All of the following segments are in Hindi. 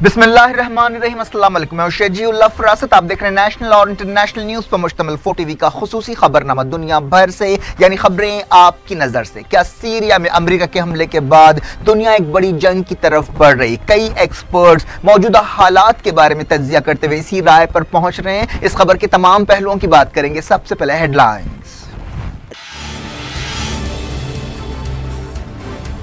बिस्मिल्लाहिर्रहमानिर्रहीम। अस्सलाम वालेकुम। मैं शजीउल्लाह फरासत। आप देख रहे हैं नेशनल और इंटरनेशनल न्यूज पर मुश्तमिल 4TV का खुसूसी खबरनामा दुनिया भर से, यानी खबरें आपकी नजर से। क्या सीरिया में अमेरिका के हमले के बाद दुनिया एक बड़ी जंग की तरफ बढ़ रही? कई एक्सपर्ट्स मौजूदा हालात के बारे में तज्जिया करते हुए इसी राय पर पहुंच रहे हैं। इस खबर के तमाम पहलुओं की बात करेंगे। सबसे पहले हेडलाइंस।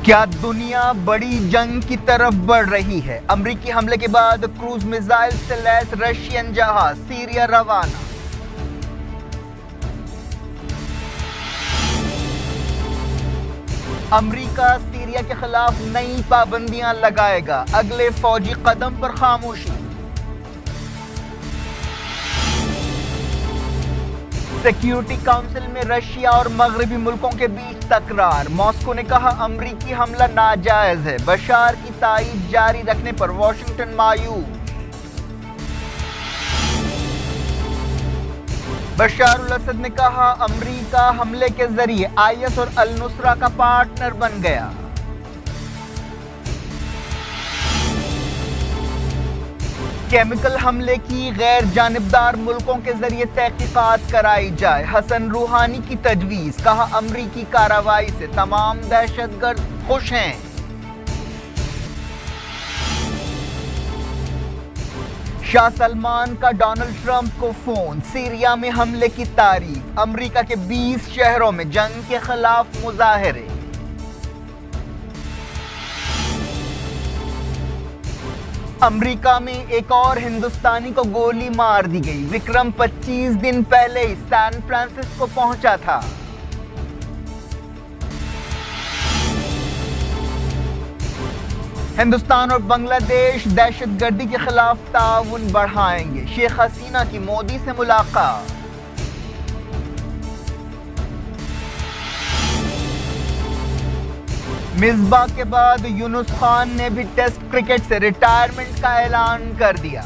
क्या दुनिया बड़ी जंग की तरफ बढ़ रही है? अमेरिकी हमले के बाद क्रूज मिसाइल से लैस रशियन जहाज सीरिया रवाना। अमेरिका सीरिया के खिलाफ नई पाबंदियां लगाएगा, अगले फौजी कदम पर खामोशी। सिक्योरिटी काउंसिल में रशिया और मगरबी मुल्कों के बीच तकरार। मॉस्को ने कहा अमेरिकी हमला नाजायज है। बशार की तायीद जारी रखने पर वॉशिंगटन मायूस। बशार उल असद ने कहा अमेरिका हमले के जरिए आईएस और अल नुसरा का पार्टनर बन गया। केमिकल हमले की गैर जानिबदार मुल्कों के जरिए तहकीकात कराई जाए, हसन रूहानी की तजवीज। कहा अमरीकी कार्रवाई से तमाम दहशतगर्द खुश हैं। शाह सलमान का डोनाल्ड ट्रंप को फोन, सीरिया में हमले की तारीफ। अमेरिका के 20 शहरों में जंग के खिलाफ मुजाहरे। अमेरिका में एक और हिंदुस्तानी को गोली मार दी गई। विक्रम 25 दिन पहले ही सैन फ्रांसिस्को पहुंचा था। हिंदुस्तान और बांग्लादेश दहशतगर्दी के खिलाफ ताउन बढ़ाएंगे। शेख हसीना की मोदी से मुलाकात। मिसबा के बाद यूनुस खान ने भी टेस्ट क्रिकेट से रिटायरमेंट का ऐलान कर दिया।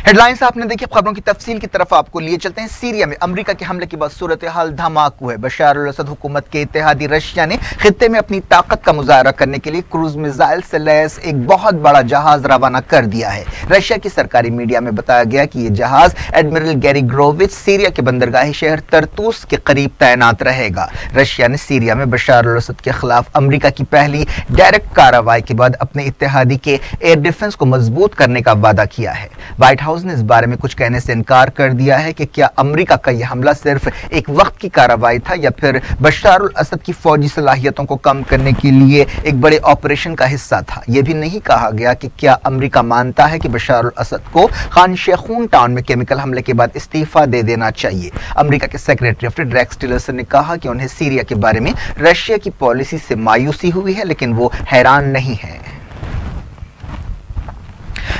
हेडलाइंस आपने देखी। खबरों की तफसील की तरफ आपको लिए चलते हैं। सीरिया में अमेरिका के हमले के बाद सूरत हाल धमाकू है। बशार अल असद हुकूमत के इत्तेहादी रशिया ने खित्ते में अपनी ताकत का मुजाहरा करने के लिए क्रूज मिसाइल से लैस एक बहुत बड़ा जहाज रवाना कर दिया है। रशिया की सरकारी मीडिया में बताया गया कि यह जहाज एडमिरल गैरी ग्रोविच सीरिया के बंदरगाही शहर तरतूस के करीब तैनात रहेगा। रशिया ने सीरिया में बशार अल असद के खिलाफ अमेरिका की पहली डायरेक्ट कार्रवाई के बाद अपने इत्तेहादी के एयर डिफेंस को मजबूत करने का वादा किया है। व्हाइट हाउस ने इस बारे में कुछ कहने से इनकार कर दिया है कि क्या अमेरिका का यह हमला सिर्फ एक वक्त की कार्रवाई था या फिर बशार अल असद की फौजी सलाहियतों को कम करने के लिए एक बड़े ऑपरेशन का हिस्सा था। यह भी नहीं कहा गया कि क्या अमेरिका मानता है कि बशार अल असद को खान शेखून टाउन में केमिकल हमले के बाद इस्तीफा दे देना चाहिए। अमेरिका के सेक्रेटरी ऑफ रेक्स टिलरसन ने कहा कि उन्हें सीरिया के बारे में रशिया की पॉलिसी से मायूसी हुई है, लेकिन वो हैरान नहीं है।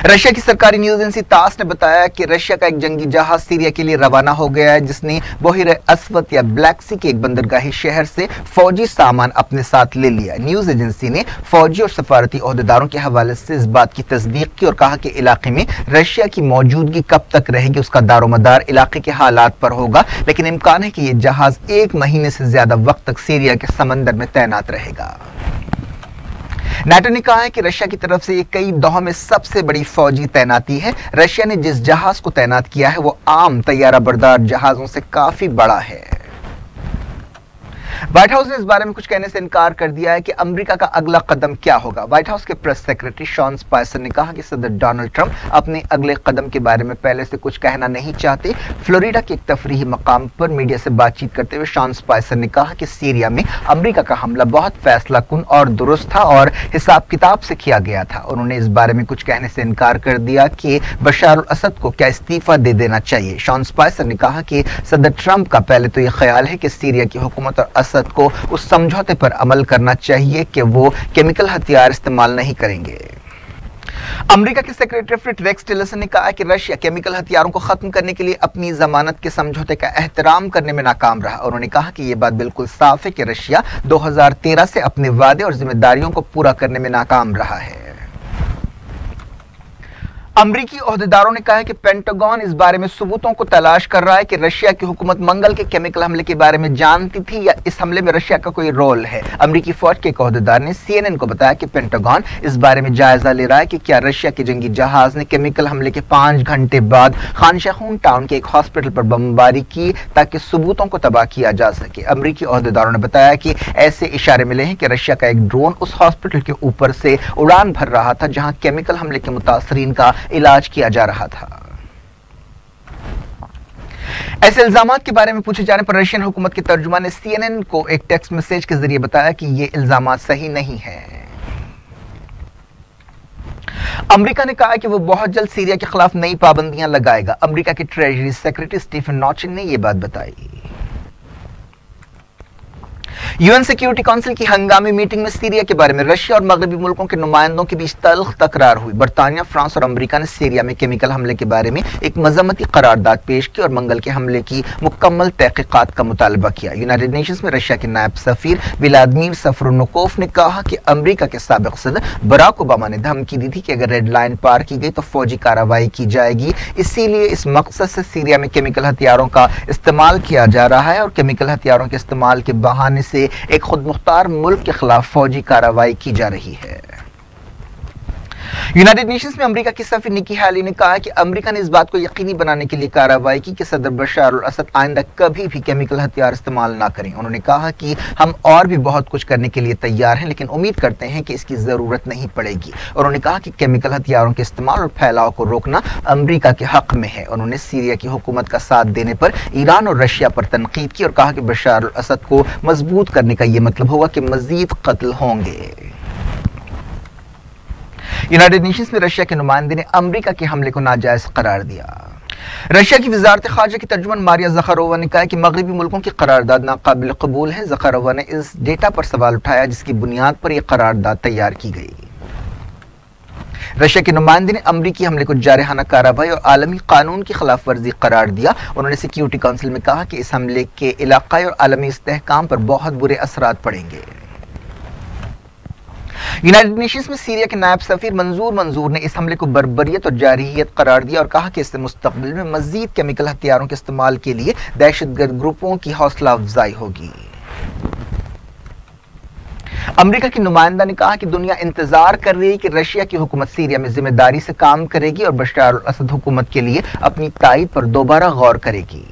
रशिया की सरकारी न्यूज एजेंसी तास ने बताया कि रशिया का एक जंगी जहाज सीरिया के लिए रवाना हो गया है, जिसने बहिर अस्वद या ब्लैक सी के एक बंदरगाही शहर से फौजी सामान अपने साथ ले लिया। न्यूज एजेंसी ने फौजी और सफारती ओहदेदारों के हवाले से इस बात की तस्दीक की और कहा कि इलाके में रशिया की मौजूदगी कब तक रहेगी उसका दारोमदार इलाके के हालात पर होगा, लेकिन इम्कान है कि यह जहाज 1 महीने से ज्यादा वक्त तक सीरिया के समंदर में तैनात रहेगा। नाटो ने कहा है कि रशिया की तरफ से ये कई दौर में सबसे बड़ी फौजी तैनाती है। रशिया ने जिस जहाज को तैनात किया है वो आम तैयारा बरदार जहाजों से काफी बड़ा है। व्हाइट हाउस ने इस बारे में कुछ कहने से इनकार कर दिया है कि अमेरिका का अगला कदम क्या होगा। व्हाइट हाउस के प्रेस सेक्रेटरी शॉन स्पाइसर ने कहा कि सदर डोनाल्ड ट्रंप अपने अगले कदम के बारे में पहले से कुछ कहना नहीं चाहते। फ्लोरिडा के एक तफरीही मकाम पर मीडिया से बातचीत करते हुए शॉन स्पाइसर ने कहा कि सीरिया में अमेरिका का हमला बहुत फैसलाकुन और दुरुस्त था और हिसाब किताब से किया गया था। उन्होंने इस बारे में कुछ कहने से इनकार कर दिया कि बशार अल असद को क्या इस्तीफा दे देना चाहिए। शॉन स्पाइसर ने कहा कि सदर ट्रंप का पहले तो यह ख्याल है कि सीरिया की हुकूमत और असद को उस समझौते पर अमल करना चाहिए कि वो केमिकल हथियार इस्तेमाल नहीं करेंगे। अमेरिका के सेक्रेटरी ऑफ रेक्स टिलरसन ने कहा कि रशिया केमिकल हथियारों को खत्म करने के लिए अपनी जमानत के समझौते का एहतराम करने में नाकाम रहा। उन्होंने कहा कि यह बात बिल्कुल साफ है कि रशिया 2013 से अपने वादे और जिम्मेदारियों को पूरा करने में नाकाम रहा है। अमरीकी ओहदेदारों ने कहा है कि पेंटागन इस बारे में सबूतों को तलाश कर रहा है कि रशिया की हुकूमत मंगल के केमिकल हमले के बारे में जानती थी या इस हमले में रशिया का कोई रोल है। अमरीकी फौज के एक ओहदेदार ने CNN को बताया कि पेंटागन इस बारे में जायजा ले रहा है कि क्या रशिया के जंगी जहाज ने केमिकल हमले के 5 घंटे बाद खान शहून टाउन के एक हॉस्पिटल पर बमबारी की ताकि सबूतों को तबाह किया जा सके। अमरीकी ओहदेदारों ने बताया कि ऐसे इशारे मिले हैं कि रशिया का एक ड्रोन उस हॉस्पिटल के ऊपर से उड़ान भर रहा था जहां केमिकल हमले के मुतासरीन का इलाज किया जा रहा था। ऐसे इल्जामात के बारे में पूछे जाने पर रशियन हुकूमत के तर्जुमान ने CNN को एक टेक्स्ट मैसेज के जरिए बताया कि ये इल्जामात सही नहीं है। अमेरिका ने कहा कि वो बहुत जल्द सीरिया के खिलाफ नई पाबंदियां लगाएगा। अमेरिका के ट्रेजरी सेक्रेटरी स्टीफन नॉचिन ने यह बात बताई। यूएन सिक्योरिटी काउंसिल की हंगामी मीटिंग में सीरिया के बारे में रशिया और मगरबी मुल्कों के नुमाइंदों के बीच तल्ख तकरार हुई। बरतानिया, फ्रांस और अमेरिका ने सीरिया में केमिकल हमले के बारे में एक मजम्मती करारदाद पेश की और मंगल के हमले की मुकम्मल तहकीकात का मुतालबा किया। यूनाइटेड नेशंस में रशिया के नायब सफीर व्लादिमीर सफरोनकोफ ने कहा कि अमेरिका के साबिक सदर बराक ओबामा ने धमकी दी थी कि अगर रेड लाइन पार की गई तो फौजी कार्रवाई की जाएगी। इसीलिए इस मकसद से सीरिया में केमिकल हथियारों का इस्तेमाल किया जा रहा है और केमिकल हथियारों के इस्तेमाल के बहाने से एक खुद मुख्तार मुल्क के खिलाफ फौजी कार्रवाई की जा रही है। यूनाइटेड नेशंस में अमेरिका की सफीर निकी हाली ने कहा कि अमेरिका ने इस बात को यकीनी बनाने के लिए कार्रवाई की कि सदर बशार अल असद आइंदा कभी भी केमिकल हथियार इस्तेमाल ना करें। उन्होंने कहा कि हम और भी बहुत कुछ करने के लिए तैयार हैं, लेकिन उम्मीद करते हैं कि इसकी जरूरत नहीं पड़ेगी। उन्होंने कहा कि केमिकल हथियारों के इस्तेमाल और फैलाव को रोकना अमेरिका के हक में है। उन्होंने सीरिया की हुकूमत का साथ देने पर ईरान और रशिया पर तनकीद की और कहा कि बशार अल असद को मजबूत करने का यह मतलब होगा कि मजीद कत्ल होंगे। यूनाइटेड नेशंस में रशिया के नुमाइंदे ने अमेरिका के हमले को नाजायज करार दिया। रशिया की वजारत खारजा की तर्जुमान मारिया ज़खारोवा ने कहा कि मगरबी मुल्कों की करारदाद नाकाबिल कबूल है। ज़खारोवा ने इस डेटा पर सवाल उठाया जिसकी बुनियाद पर यह करारदाद तैयार की गई। रशिया के नुमाइंदे ने अमरीकी हमले को जारहाना कार्रवाई और आलमी कानून की खिलाफ वर्जी करार दिया। उन्होंने सिक्योरिटी काउंसिल में कहा कि इस हमले के इलाकाई और आलमी इस्तेहकाम पर बहुत बुरे असरात पड़ेंगे। यूनाइटेड नेशंस में सीरिया के नायब सफीर मंजूर ने इस हमले को बर्बरियत और जारहियत करार दिया और कहा कि इससे मुस्तकबिल में मजीद केमिकल हथियारों के इस्तेमाल के लिए दहशतगर्द ग्रुपों की हौसला अफजाई होगी। अमेरिका की नुमाइंदा ने कहा कि दुनिया इंतजार कर रही है कि रशिया की हुकूमत सीरिया में जिम्मेदारी से काम करेगी और बशार अल असद हुकूमत के लिए अपनी तायद पर दोबारा गौर करेगी।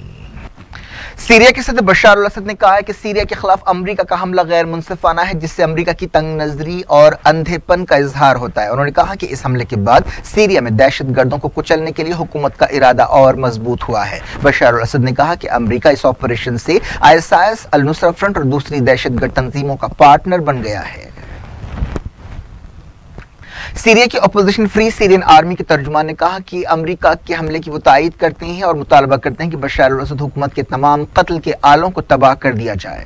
सीरिया के सदर बशार अल असद ने कहा है कि सीरिया के खिलाफ अमेरिका का हमला गैर मुनसिफाना है, जिससे अमेरिका की तंग नजरी और अंधेपन का इजहार होता है। उन्होंने कहा कि इस हमले के बाद सीरिया में दहशतगर्दों को कुचलने के लिए हुकूमत का इरादा और मजबूत हुआ है। बशार अल असद ने कहा कि अमेरिका इस ऑपरेशन से ISIS, अल नुसरा फ्रंट और दूसरी दहशतगर्द तंजीमों का पार्टनर बन गया है। सीरिया की अपोजिशन फ्री सीरियन आर्मी के तर्जुमान ने कहा कि अमेरिका के हमले की वो तायद करते हैं और मुतालबा करते हैं कि बशार अल असद हुकूमत के तमाम कत्ल के आलों को तबाह कर दिया जाए।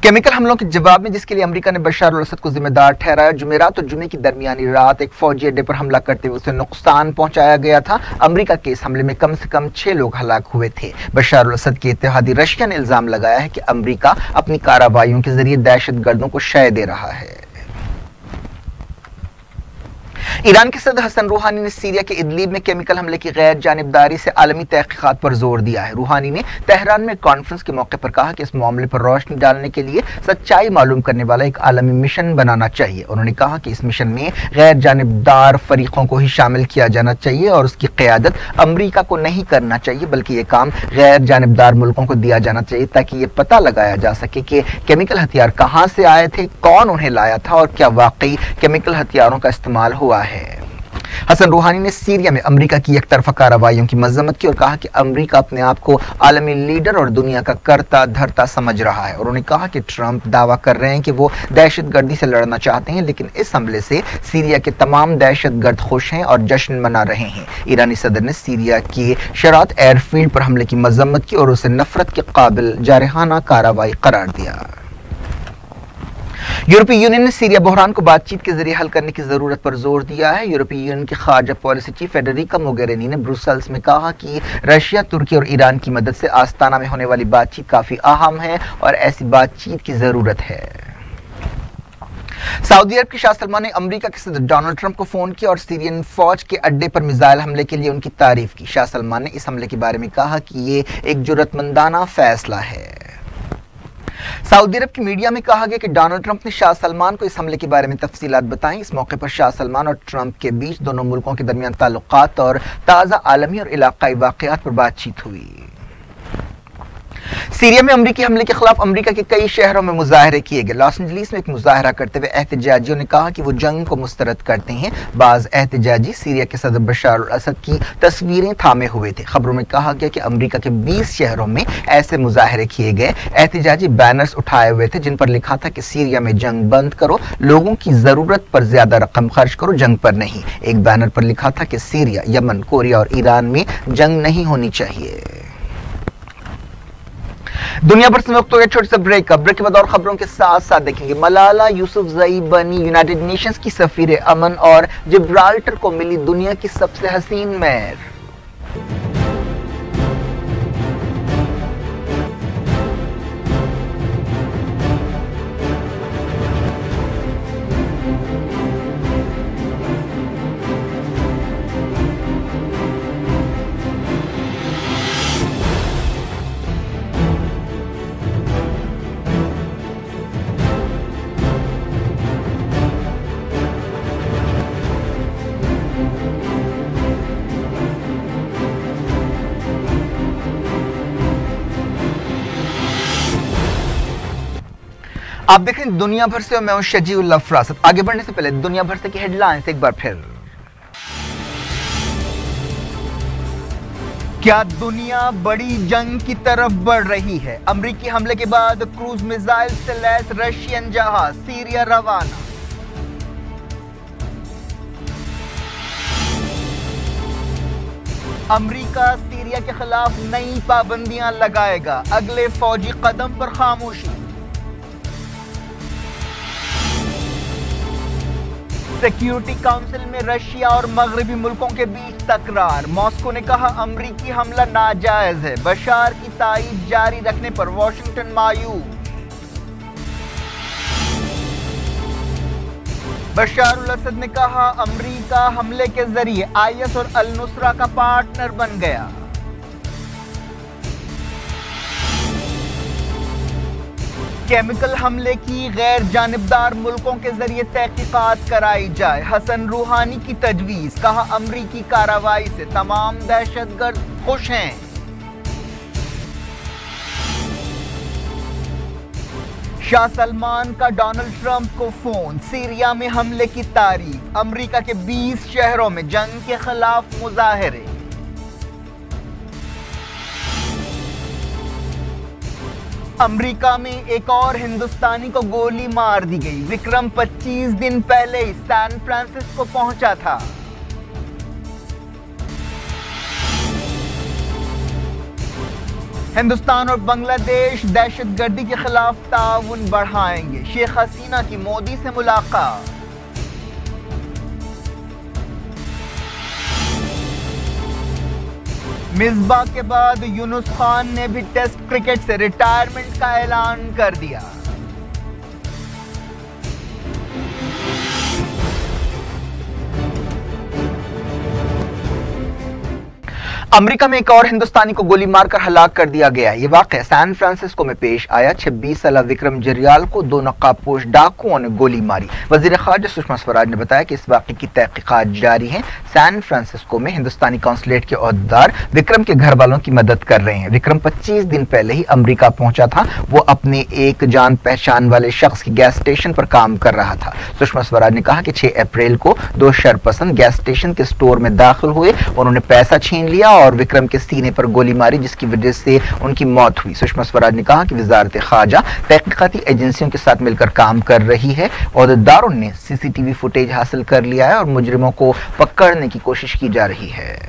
केमिकल हमलों के जवाब में, जिसके लिए अमेरिका ने बशार अल असद को जिम्मेदार ठहराया, जुमेरात और जुमे की दरमियानी रात एक फौजी अड्डे पर हमला करते हुए उसे नुकसान पहुंचाया गया था। अमेरिका के इस हमले में कम से कम 6 लोग हलाक हुए थे। बशार अल असद के इत्तेहादी रशिया ने इल्जाम लगाया है कि अमेरिका अपनी कार्रवाइयों के जरिए दहशतगर्दों को शय दे रहा है। ईरान के सदर हसन रूहानी ने सीरिया के इदलिब में केमिकल हमले की गैर जानिबदारी से आलमी तहकीकात पर जोर दिया है। रूहानी ने तेहरान में कॉन्फ्रेंस के मौके पर कहा कि इस मामले पर रोशनी डालने के लिए सच्चाई मालूम करने वाला एक आलमी मिशन बनाना चाहिए। उन्होंने कहा कि इस मिशन में गैर जानिबदार फरीकों को ही शामिल किया जाना चाहिए और उसकी क़यादत अमरीका को नहीं करना चाहिए, बल्कि ये काम गैर जानिबदार मुल्कों को दिया जाना चाहिए ताकि ये पता लगाया जा सके कि केमिकल हथियार कहाँ से आए थे, कौन उन्हें लाया था और क्या वाकई केमिकल हथियारों का इस्तेमाल हुआ है। हसन रूहानी ने सीरिया में अमेरिका की एक तरफा कार्रवाइयों की मजम्मत की और कहा कि अमेरिका अपने आप को आलमी लीडर और दुनिया का करता धरता समझ रहा है। उन्होंने कहा कि ट्रंप दावा कर रहे हैं कि वो दहशतगर्दी से लड़ना चाहते हैं, लेकिन इस हमले से सीरिया के तमाम दहशतगर्द खुश हैं और जश्न मना रहे हैं। ईरानी सदर ने सीरिया की शरात एयरफील्ड पर हमले की मजम्मत की और उसे नफरत के काबिल जारहाना कार्रवाई करार दिया। यूरोपीय यूनियन ने सीरिया बहरान को बातचीत के जरिए हल करने की जरूरत पर जोर दिया है। यूरोपीय यूनियन की खारजा पॉलिसी चीफ फेडेरिका मोगेरिनी ने ब्रुसेल्स में कहा कि रशिया, तुर्की और ईरान की मदद से आस्ताना में होने वाली बातचीत काफी अहम है और ऐसी बातचीत की जरूरत है। सऊदी अरब के शाह सलमान ने अमेरिका के सदर डोनाल्ड ट्रंप को फोन किया और सीरियन फौज के अड्डे पर मिसाइल हमले के लिए उनकी तारीफ की। शाह सलमान ने इस हमले के बारे में कहा कि ये एक जुर्रतमंदाना फैसला है। सऊदी अरब की मीडिया में कहा गया कि डोनाल्ड ट्रंप ने शाह सलमान को इस हमले के बारे में तफसीलात बताई। इस मौके पर शाह सलमान और ट्रंप के बीच दोनों मुल्कों के दरमियान ताल्लुकात और ताज़ा आलमी और इलाकाई वाक़यात पर बातचीत हुई। सीरिया में अमरीकी हमले के खिलाफ अमरीका के कई शहरों में मुजाहरे किए गए। लॉस एंजलिस में एक मुजाहरा करते हुए एहतजाजियों ने कहा कि वो जंग को मुस्तरद करते हैं। बाज एहतजाजी सीरिया के सदर बशार अल असद की तस्वीरें थामे हुए थे। खबरों में कहा गया कि अमरीका के 20 शहरों में ऐसे मुजाहरे किए गए। एहतजाजी बैनर्स उठाए हुए थे जिन पर लिखा था कि सीरिया में जंग बंद करो, लोगों की जरूरत पर ज्यादा रकम खर्च करो, जंग पर नहीं। एक बैनर पर लिखा था कि सीरिया, यमन, कोरिया और ईरान में जंग नहीं होनी चाहिए। दुनिया भर से वक्त हो गया छोटे से ब्रेक के बाद और खबरों के साथ साथ देखेंगे मलाला यूसुफजई बनी यूनाइटेड नेशंस की सफीर अमन और जिब्राल्टर को मिली दुनिया की सबसे हसीन मेयर। आप देख रहे हैं दुनिया भर से और मैं हूं शजीउल्लाह फरासत। आगे बढ़ने से पहले दुनिया भर से की हेडलाइंस एक बार फिर। क्या दुनिया बड़ी जंग की तरफ बढ़ रही है? अमेरिकी हमले के बाद क्रूज मिसाइल से लैस रशियन जहाज सीरिया रवाना। अमेरिका सीरिया के खिलाफ नई पाबंदियां लगाएगा, अगले फौजी कदम पर खामोशी। सिक्योरिटी काउंसिल में रशिया और मगरबी मुल्कों के बीच तकरार। मॉस्को ने कहा अमरीकी हमला नाजायज है। बशार की तायीद जारी रखने पर वॉशिंगटन मायूस। बशार अल असद ने कहा अमरीका हमले के जरिए आईएस और अल नुसरा का पार्टनर बन गया। केमिकल हमले की गैर जानिबदार मुल्कों के जरिए तहकीकात कराई जाए, हसन रूहानी की तजवीज। कहा अमरीकी कार्रवाई से तमाम दहशतगर्द खुश हैं। शाह सलमान का डोनाल्ड ट्रंप को फोन, सीरिया में हमले की तारीफ। अमरीका के 20 शहरों में जंग के खिलाफ मुजाहरे। अमेरिका में एक और हिंदुस्तानी को गोली मार दी गई। विक्रम 25 दिन पहले ही सैन फ्रांसिस्को पहुंचा था। हिंदुस्तान और बांग्लादेश दहशतगर्दी के खिलाफ ताउन बढ़ाएंगे। शेख हसीना की मोदी से मुलाकात। मिसबा के बाद यूनुस खान ने भी टेस्ट क्रिकेट से रिटायरमेंट का ऐलान कर दिया। अमेरिका में एक और हिंदुस्तानी को गोली मारकर हलाक कर दिया गया। ये वाकया सैन फ्रांसिस्को में पेश आया। 26 साल विक्रम जरियाल को 2 नकाबपोश डाकुओं ने गोली मारी। वजीर खारजा सुषमा स्वराज ने बताया कि इस वाकये की तहकीकात जारी है। सैन फ्रांसिस्को में हिंदुस्तानी काउंसलेट के ओहदेदार विक्रम के घर वालों की मदद कर रहे हैं। विक्रम 25 दिन पहले ही अमेरिका पहुंचा था। वो अपने एक जान पहचान वाले शख्स की गैस स्टेशन पर काम कर रहा था। सुषमा स्वराज ने कहा कि 6 अप्रैल को 2 शरपसंद गैस स्टेशन के स्टोर में दाखिल हुए। उन्होंने पैसा छीन लिया और विक्रम के सीने पर गोली मारी, जिसकी वजह से उनकी मौत हुई। सुषमा स्वराज ने कहा कि वजारत खारजा तहकीकाती एजेंसियों के साथ मिलकर काम कर रही है। ओहदेदारों ने सीसीटीवी फुटेज हासिल कर लिया है और मुजरिमों को पकड़ने की कोशिश की जा रही है।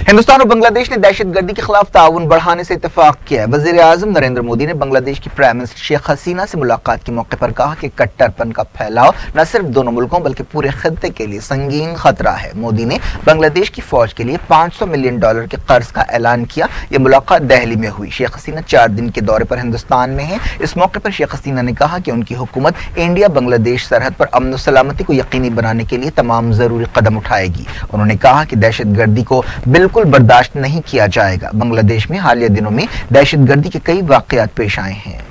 हिंदुस्तान और बांग्लादेश ने दहशतगर्दी के खिलाफ ताउन बढ़ाने से इत्तेफाक किया है। वजीर आजम नरेंद्र मोदी ने बांग्लादेश की प्राइम मिनिस्टर शेख हसीना से मुलाकात के मौके पर कहा कि कट्टरपन का फैलाव न सिर्फ दोनों मुल्कों बल्कि पूरे खित्ते के लिए संगीन खतरा है। मोदी ने बांग्लादेश की फौज के लिए $500 मिलियन के कर्ज का ऐलान किया। यह मुलाकात दिल्ली में हुई। शेख हसीना 4 दिन के दौरे पर हिंदुस्तान में है। इस मौके पर शेख हसीना ने कहा कि उनकी हुकूमत इंडिया बांग्लादेश सरहद पर अमन सलामती को यकीनी बनाने के लिए तमाम जरूरी कदम उठाएगी। उन्होंने कहा कि दहशतगर्दी को बिल्कुल बर्दाश्त नहीं किया जाएगा। बांग्लादेश में हालिया दिनों में दहशतगर्दी के कई वाकयात पेश आए हैं।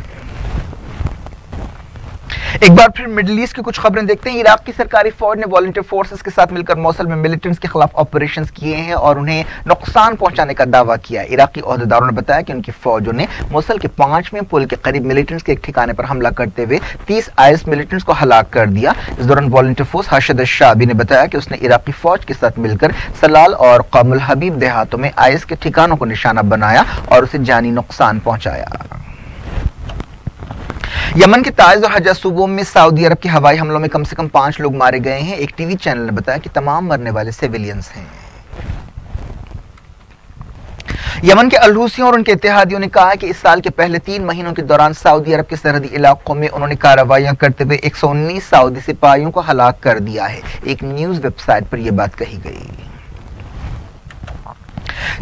एक बार फिर मिडिल ईस्ट की कुछ खबरें देखते हैं। इराक की सरकारी फौज ने वॉलंटियर फोर्सेस के साथ मिलकर मोसल में मिलिटेंट्स के खिलाफ ऑपरेशंस किए हैं और उन्हें नुकसान पहुंचाने का दावा किया। इराकी ओहदेदारों ने बताया कि उनकी फौजों ने मोसल के 5वें पुल के करीब मिलिटेंट्स के एक ठिकाने पर हमला करते हुए 30 आईएस मिलिटेंट्स को हलाक कर दिया। इस दौरान वॉलंटियर फोर्स हर्षद शाबी ने बताया कि उसने इराकी फौज के साथ मिलकर सलाल और कमुल हबीब देहातों में आईएस के ठिकानों को निशाना बनाया और उसे जानी नुकसान पहुंचाया। यमन के ताइज और हजा सूबों में सऊदी अरब के हवाई हमलों में कम से कम 5 लोग मारे गए हैं। एक टीवी चैनल ने बताया कि तमाम मरने वाले सिविलियंस हैं। यमन के अलरूसियों और उनके इत्तेहादियों ने कहा है कि इस साल के पहले 3 महीनों के दौरान सऊदी अरब के सरहदी इलाकों में उन्होंने कार्रवाइयां करते हुए 119 सऊदी सिपाहियों को हलाक कर दिया है। एक न्यूज वेबसाइट पर यह बात कही गई।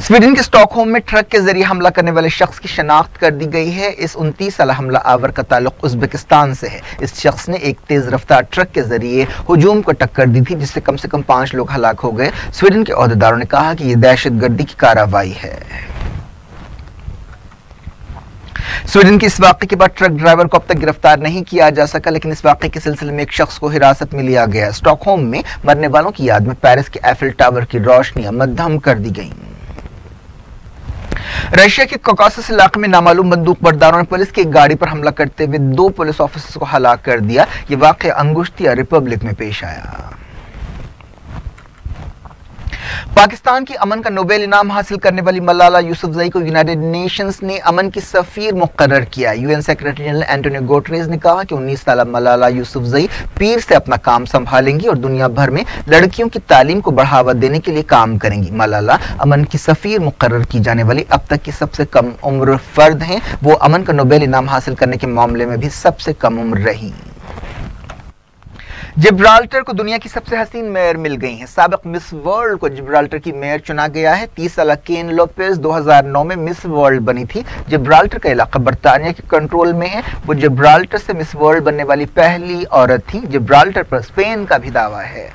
स्वीडन के स्टॉकहोम में ट्रक के जरिए हमला करने वाले शख्स की शनाख्त कर दी गई है। इस 29 साल हमला आवर का ताल्लुक उज्बेकिस्तान से है। इस शख्स ने एक तेज रफ्तार ट्रक के जरिए हुजूम को टक्कर दी थी जिससे कम से कम 5 लोग हलाक हो गए। स्वीडन के ओहदेदारों ने कहा कि यह दहशतगर्दी की कार्रवाई है। स्वीडन के इस वाक़े के बाद ट्रक ड्राइवर को अब तक गिरफ्तार नहीं किया जा सका, लेकिन इस वाक़े के सिलसिले में एक शख्स को हिरासत में लिया गया। स्टॉकहोम में मरने वालों की याद में पेरिस के एफिल टावर की रोशनियां मद्धम कर दी गई। रशिया के कॉकासस इलाके में नामालूम बंदूक बरदारों ने पुलिस की एक गाड़ी पर हमला करते हुए 2 पुलिस ऑफिसर्स को हलाक कर दिया। यह वाक़या अंगुश्तिया रिपब्लिक में पेश आया। पाकिस्तान की अमन का नोबेल इनाम हासिल करने वाली मलाला यूसुफजई को यूनाइटेड नेशंस ने अमन की सफीर मुकर्रर किया। UN secretary general Antonio Guterres ने कहा कि 19 साल मलाला यूसुफजई पीर से अपना काम संभालेंगी और दुनिया भर में लड़कियों की तालीम को बढ़ावा देने के लिए काम करेंगी। मलाला अमन की सफीर मुकर्रर की जाने वाली अब तक की सबसे कम उम्र फर्द हैं। वो अमन का नोबेल इनाम हासिल करने के मामले में भी सबसे कम उम्र रही। जिब्राल्टर को दुनिया की सबसे हसीन मेयर मिल गई हैं। साबिक मिस वर्ल्ड को जिब्राल्टर की मेयर चुना गया है। 30 साल केन लोपेज 2009 में मिस वर्ल्ड बनी थी। जिब्राल्टर का इलाका बरतानिया के कंट्रोल में है। वो जिब्राल्टर से मिस वर्ल्ड बनने वाली पहली औरत थी। जिब्राल्टर पर स्पेन का भी दावा है।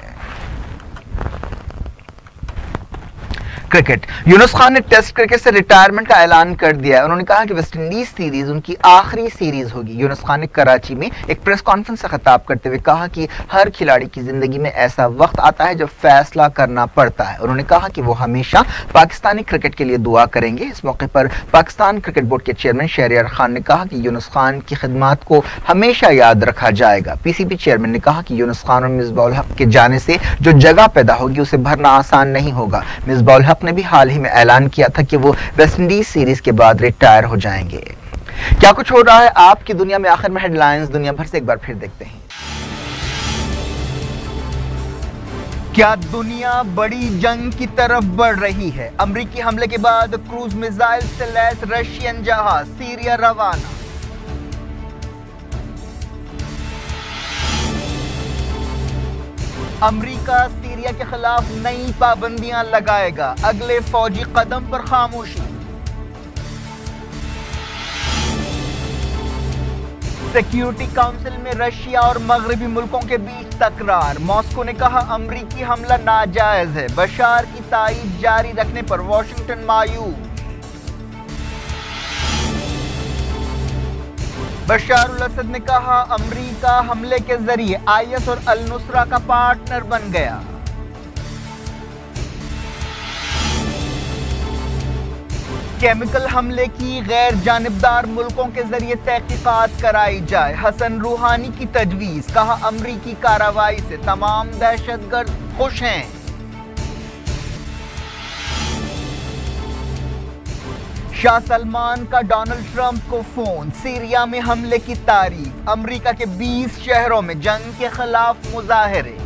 क्रिकेट। यूनुस खान ने टेस्ट क्रिकेट से रिटायरमेंट का ऐलान कर दिया है। उन्होंने कहा कि वेस्टइंडीज सीरीज उनकी आखिरी सीरीज होगी। यूनुस खान ने कराची में एक प्रेस कॉन्फ्रेंस से खिताब करते हुए कहा कि हर खिलाड़ी की जिंदगी में ऐसा वक्त आता है जब फैसला करना पड़ता है। उन्होंने कहा कि वो हमेशा पाकिस्तानी क्रिकेट के लिए दुआ करेंगे। इस मौके पर पाकिस्तान क्रिकेट बोर्ड के चेयरमैन शहरयार खान ने कहा कि यूनुस खान की खिदमत को हमेशा याद रखा जाएगा। पीसीबी चेयरमैन ने कहा कि यूनुस खान और मिसबाउल हक के जाने से जो जगह पैदा होगी उसे भरना आसान नहीं होगा। मिसबाउल हक ने भी हाल ही में ऐलान किया था कि वो वेस्टइंडीज सीरीज के बाद रिटायर हो जाएंगे। क्या कुछ हो रहा है आपकी दुनिया में, आखिर में हेडलाइंस दुनिया भर से एक बार फिर देखते हैं। क्या दुनिया बड़ी जंग की तरफ बढ़ रही है? अमेरिकी हमले के बाद क्रूज मिसाइल से लैस रशियन जहाज सीरिया रवाना। अमेरिका सीरिया के खिलाफ नई पाबंदियां लगाएगा। अगले फौजी कदम पर खामोशी। सिक्योरिटी काउंसिल में रशिया और मगरबी मुल्कों के बीच तकरार। मॉस्को ने कहा अमेरिकी हमला नाजायज है। बशार की तायीद जारी रखने पर वॉशिंगटन मायूस। बशार उल असद ने कहा अमेरिका हमले के जरिए आईएस और अल नुसरा का पार्टनर बन गया। केमिकल हमले की गैर जानिबदार मुल्कों के जरिए तहकीकात कराई जाए। हसन रूहानी की तजवीज। कहा अमेरिकी कार्रवाई से तमाम दहशतगर्द खुश हैं। शाह सलमान का डोनाल्ड ट्रंप को फोन। सीरिया में हमले की तारीफ। अमेरिका के 20 शहरों में जंग के खिलाफ मुजाहरे।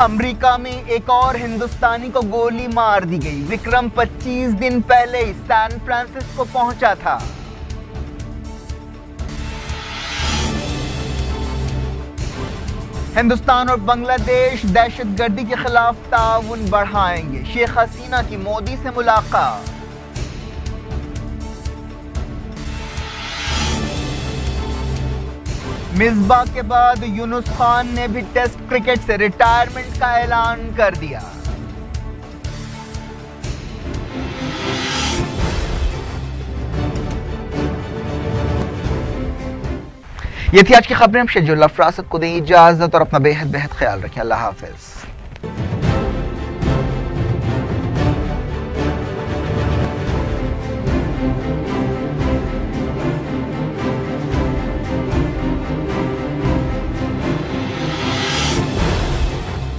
अमेरिका में एक और हिंदुस्तानी को गोली मार दी गई। विक्रम 25 दिन पहले ही सैन फ्रांसिस्को पहुंचा था। हिंदुस्तान और बांग्लादेश दहशतगर्दी के खिलाफ ताउन बढ़ाएंगे। शेख हसीना की मोदी से मुलाकात। मिसबा के बाद यूनुस खान ने भी टेस्ट क्रिकेट से रिटायरमेंट का ऐलान कर दिया। ये थी आज की खबरें। हम शेजुल्ला फरासत को दें इजाजत और अपना बेहद ख्याल रखें। अल्लाह हाफिज।